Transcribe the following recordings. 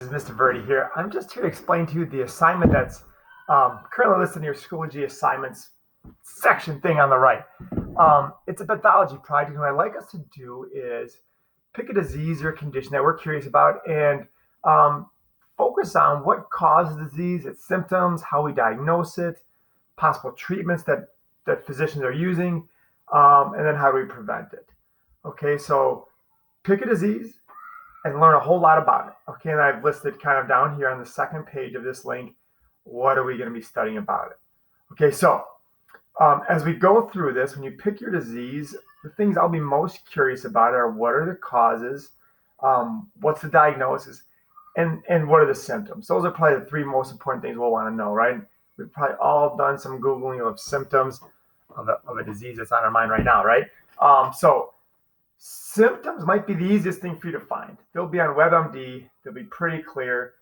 Mr. Verdi here. I'm just here to explain to you the assignment that's currently listed in your Schoology assignments section thing on the right. It's a pathology project, and what I'd like us to do is pick a disease or condition that we're curious about and focus on what causes the disease, its symptoms, how we diagnose it, possible treatments that physicians are using, and then how do we prevent it. Okay, so pick a disease and learn a whole lot about it. Okay, and I've listed kind of down here on the second page of this link, what are we going to be studying about it? Okay, so as we go through this, when you pick your disease, the things I'll be most curious about are what are the causes, what's the diagnosis, and what are the symptoms. Those are probably the three most important things we'll want to know, right? We've probably all done some Googling of symptoms of a disease that's on our mind right now, right? So symptoms might be the easiest thing for you to find. They'll be on WebMD. They'll be pretty clear.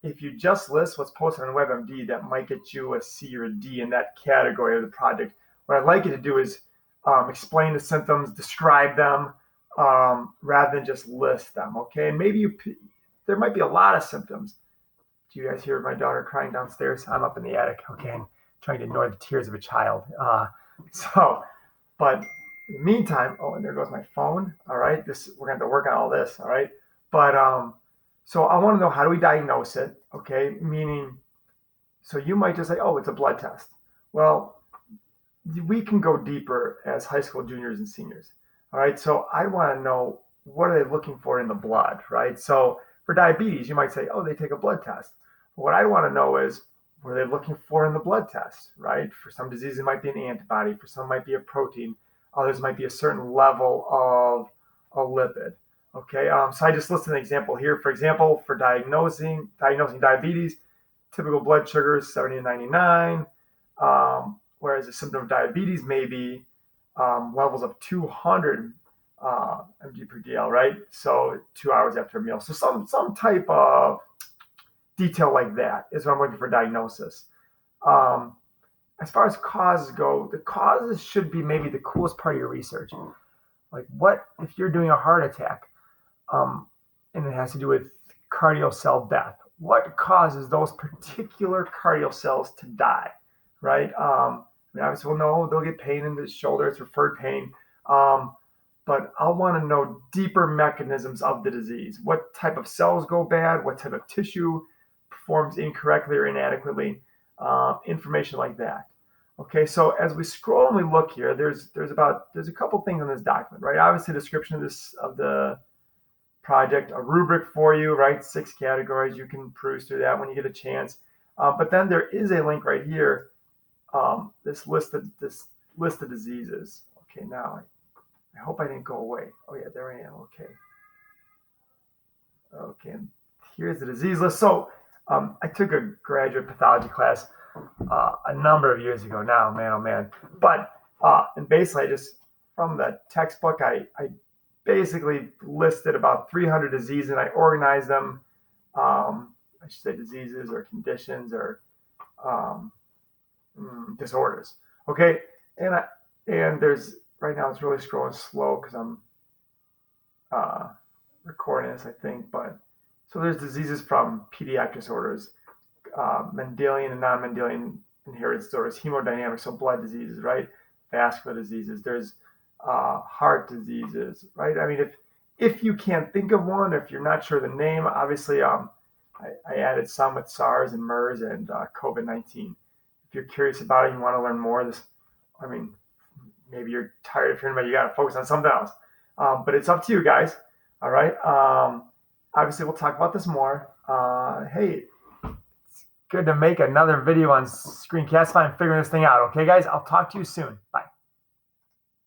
If you just list what's posted on WebMD, that might get you a C or a D in that category of the project. What I'd like you to do is explain the symptoms, describe them, rather than just list them, okay? And maybe there might be a lot of symptoms. Do you guys hear my daughter crying downstairs? I'm up in the attic, okay, and trying to ignore the tears of a child. But in the meantime, and there goes my phone. All right, we're going to have to work on all this. All right, but so I want to know, how do we diagnose it? Okay, meaning, so you might just say, oh, it's a blood test. Well, we can go deeper as high school juniors and seniors. All right, so I want to know, what are they looking for in the blood, right? So for diabetes, you might say, oh, they take a blood test. What I want to know is, what are they looking for in the blood test, right? For some diseases, it might be an antibody. For some, it might be a protein. Others might be a certain level of a lipid. Okay, so I just listed an example here. For example, for diagnosing diabetes, typical blood sugar is 70 to 99, whereas a symptom of diabetes may be levels of 200 mg per dl, right? So 2 hours after a meal. So some type of detail like that is what I'm looking for diagnosis. As far as causes go, the causes should be maybe the coolest part of your research. Like, what if you're doing a heart attack, and it has to do with cardiac cell death? What causes those particular cardiac cells to die, right? Obviously we'll know they'll get pain in the shoulder, it's referred pain. But I'll want to know deeper mechanisms of the disease. What type of cells go bad? What type of tissue performs incorrectly or inadequately? Information like that. Okay, so as we scroll and we look here, there's a couple things in this document, right? Obviously, description of the project, a rubric for you, right? 6 categories. You can peruse through that when you get a chance. But then there is a link right here. This list of diseases. Okay, now I hope I didn't go away. Oh yeah, there I am. Okay, and here's the disease list. So I took a graduate pathology class a number of years ago now, man, oh man. But and basically, from the textbook, I basically listed about 300 diseases, and I organized them. I should say diseases or conditions or disorders. Okay, and there's right now it's really scrolling slow because I'm recording this, I think, but. So there's diseases from pediatric disorders, Mendelian and non-Mendelian inherited disorders, hemodynamic, so blood diseases, right? Vascular diseases. There's heart diseases, right? I mean, if you can't think of one, if you're not sure the name, obviously, I added some with SARS and MERS and COVID-19. If you're curious about it, and you want to learn more, maybe you're tired of hearing about it, you got to focus on something else. But it's up to you guys. All right. Obviously, we'll talk about this more. Hey, it's good to make another video on screencastify and figuring this thing out. Okay, guys, I'll talk to you soon. Bye.